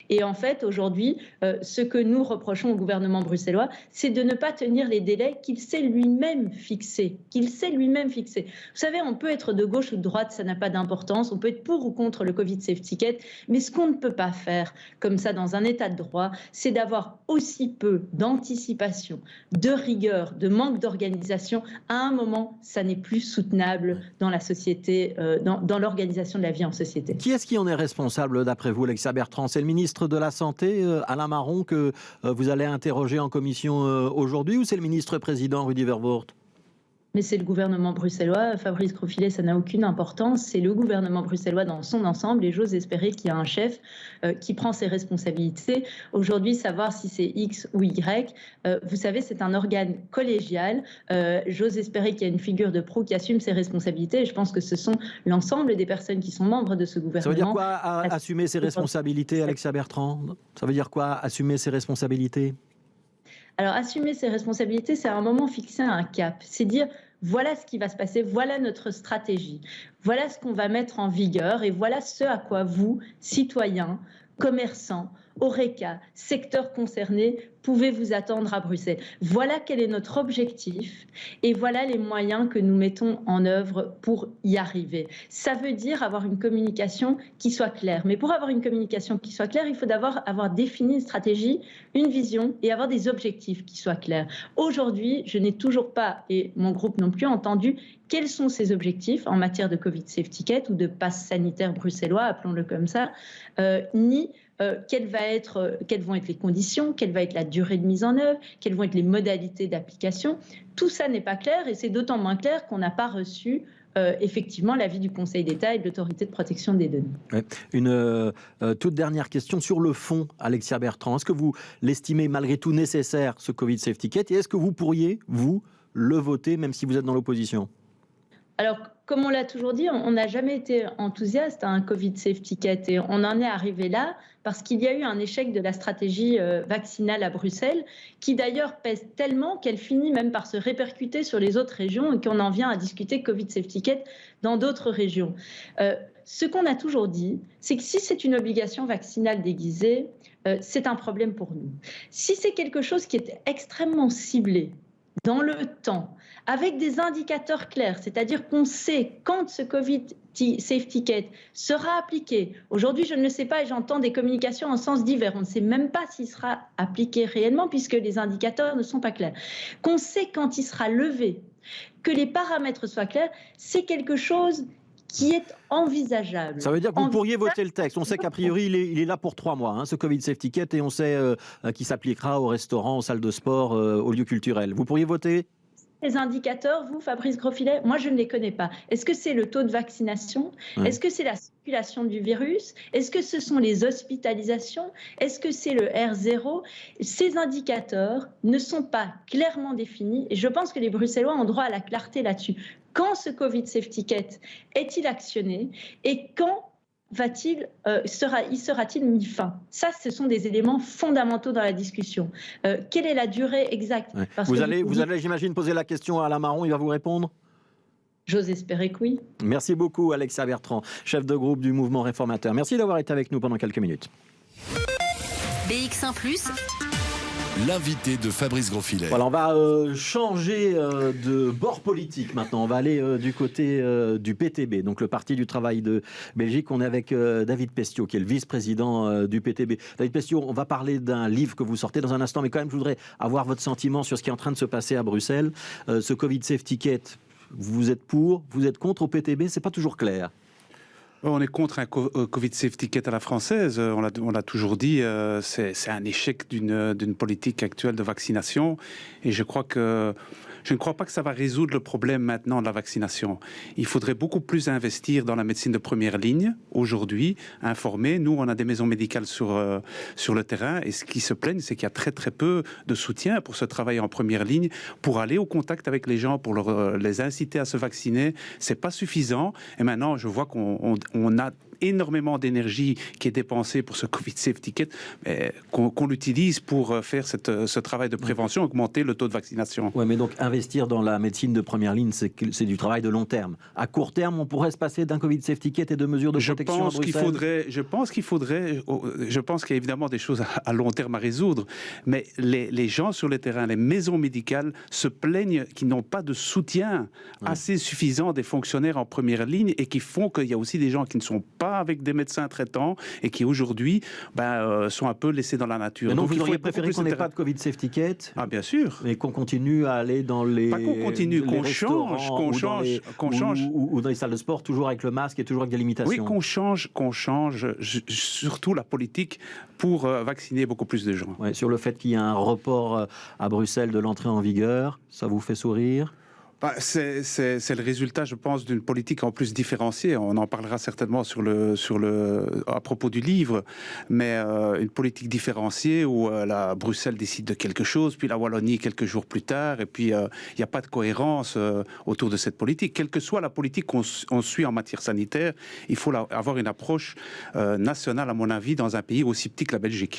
Et en fait, aujourd'hui, ce que nous reprochons au gouvernement bruxellois, c'est de ne pas tenir les délais qu'il s'est lui-même fixés. Vous savez, on peut être de gauche ou de droite, ça n'a pas d'importance. On peut être pour ou contre le Covid Safety Ticket, mais ce qu'on ne peut pas faire comme ça dans un état de droit, c'est d'avoir aussi peu d'anticipation, de rigueur, de manque d'organisation. À un moment, ça n'est plus soutenable dans la société, dans l'organisation de la vie en société. Qui est-ce qui en est responsable d'après vous, Alexia Bertrand? C'est le ministre de la Santé, Alain Marron, que vous allez interroger en commission aujourd'hui, ou c'est le ministre-président Rudy Verwoerd? Mais c'est le gouvernement bruxellois. Fabrice Grosfilet, ça n'a aucune importance. C'est le gouvernement bruxellois dans son ensemble. Et j'ose espérer qu'il y a un chef qui prend ses responsabilités. Aujourd'hui, savoir si c'est X ou Y, vous savez, c'est un organe collégial. J'ose espérer qu'il y a une figure de proue qui assume ses responsabilités. Et je pense que ce sont l'ensemble des personnes qui sont membres de ce gouvernement. Ça veut dire quoi, assumer ses responsabilités, Alexia Bertrand? Ça veut dire quoi, assumer ses responsabilités? Alors, assumer ses responsabilités, c'est à un moment fixer un cap. C'est dire, voilà ce qui va se passer, voilà notre stratégie, voilà ce qu'on va mettre en vigueur et voilà ce à quoi vous, citoyens, commerçants, Horeca, secteurs concernés, pouvez vous attendre à Bruxelles. Voilà quel est notre objectif et voilà les moyens que nous mettons en œuvre pour y arriver. Ça veut dire avoir une communication qui soit claire. Mais pour avoir une communication qui soit claire, il faut d'abord avoir défini une stratégie, une vision et avoir des objectifs qui soient clairs. Aujourd'hui, je n'ai toujours pas, et mon groupe non plus, entendu quels sont ces objectifs en matière de Covid Safety Ticket ou de passe sanitaire bruxellois, appelons-le comme ça, ni quelles vont être les conditions, quelle va être la durée de mise en œuvre, quelles vont être les modalités d'application. Tout ça n'est pas clair et c'est d'autant moins clair qu'on n'a pas reçu effectivement l'avis du Conseil d'État et de l'Autorité de protection des données. Ouais. Une toute dernière question sur le fond, Alexia Bertrand. Est-ce que vous l'estimez malgré tout nécessaire, ce Covid Safety Ticket, et est-ce que vous pourriez, vous, le voter, même si vous êtes dans l'opposition? Alors, comme on l'a toujours dit, on n'a jamais été enthousiaste à un Covid Safety Ticket et on en est arrivé là parce qu'il y a eu un échec de la stratégie vaccinale à Bruxelles qui d'ailleurs pèse tellement qu'elle finit même par se répercuter sur les autres régions et qu'on en vient à discuter Covid Safety Ticket dans d'autres régions. Ce qu'on a toujours dit, c'est que si c'est une obligation vaccinale déguisée, c'est un problème pour nous. Si c'est quelque chose qui est extrêmement ciblé, dans le temps, avec des indicateurs clairs, c'est-à-dire qu'on sait quand ce Covid Safety Ticket sera appliqué. Aujourd'hui, je ne le sais pas et j'entends des communications en sens divers. On ne sait même pas s'il sera appliqué réellement puisque les indicateurs ne sont pas clairs. Qu'on sait quand il sera levé, que les paramètres soient clairs, c'est quelque chose qui est envisageable. Ça veut dire que vous pourriez voter le texte. On sait qu'a priori, il est là pour 3 mois, hein, ce Covid Safety Ticket, et on sait qu'il s'appliquera aux restaurants, aux salles de sport, aux lieux culturels. Vous pourriez voter? Les indicateurs, vous, Fabrice Grosfilet, moi, je ne les connais pas. Est-ce que c'est le taux de vaccination? Est-ce que c'est la circulation du virus? Est-ce que ce sont les hospitalisations? Est-ce que c'est le R0? Ces indicateurs ne sont pas clairement définis et je pense que les Bruxellois ont droit à la clarté là-dessus. Quand ce Covid Safety Ticket est-il actionné et quand sera-t-il mis fin? Ça, ce sont des éléments fondamentaux dans la discussion. Quelle est la durée exacte? Vous allez, j'imagine, poser la question à Alain Marron, il va vous répondre? J'ose espérer que oui. Merci beaucoup, Alexia Bertrand, chef de groupe du Mouvement Réformateur. Merci d'avoir été avec nous pendant quelques minutes. BX1 +. L'invité de Fabrice Grosfilet. Voilà, on va changer de bord politique maintenant. On va aller du côté du PTB, donc le Parti du Travail de Belgique. On est avec David Pestiot, qui est le vice-président du PTB. David Pestiot, on va parler d'un livre que vous sortez dans un instant, mais quand même, je voudrais avoir votre sentiment sur ce qui est en train de se passer à Bruxelles. Ce Covid Safety Ticket, vous êtes pour, vous êtes contre au PTB, c'est pas toujours clair. On est contre un Covid Safety Ticket à la française. On l'a toujours dit, c'est un échec d'une politique actuelle de vaccination. Et je ne crois pas que ça va résoudre le problème maintenant de la vaccination. Il faudrait beaucoup plus investir dans la médecine de première ligne aujourd'hui, informer. Nous, on a des maisons médicales sur le terrain et ce qui se plaignent, c'est qu'il y a très très peu de soutien pour ce travail en première ligne, pour aller au contact avec les gens, pour les inciter à se vacciner. C'est pas suffisant. Et maintenant, je vois qu'on a énormément d'énergie qui est dépensée pour ce Covid Safe Ticket, qu'on l'utilise pour faire ce travail de prévention, augmenter le taux de vaccination. Oui, mais donc investir dans la médecine de première ligne, c'est du travail de long terme. À court terme, on pourrait se passer d'un Covid Safe Ticket et de mesures de protection à Bruxelles. Je pense qu'il y a évidemment des choses à long terme à résoudre, mais les gens sur le terrain, les maisons médicales se plaignent qu'ils n'ont pas de soutien assez suffisant des fonctionnaires en première ligne et qui font qu'il y a aussi des gens qui ne sont pas avec des médecins traitants et qui aujourd'hui sont un peu laissés dans la nature. Mais donc vous auriez préféré qu'on n'ait pas de Covid Safe Ticket? Ah bien sûr. Et qu'on continue à aller dans les... Pas qu'on continue, qu'on change. Ou dans les salles de sport, toujours avec le masque et toujours avec des limitations. Oui, qu'on change surtout la politique pour vacciner beaucoup plus de gens. Ouais, sur le fait qu'il y a un report à Bruxelles de l'entrée en vigueur, ça vous fait sourire? C'est le résultat, je pense, d'une politique en plus différenciée. On en parlera certainement à propos du livre, mais une politique différenciée où Bruxelles décide de quelque chose, puis la Wallonie quelques jours plus tard, et puis il n'y a pas de cohérence autour de cette politique. Quelle que soit la politique qu'on suit en matière sanitaire, il faut avoir une approche nationale, à mon avis, dans un pays aussi petit que la Belgique.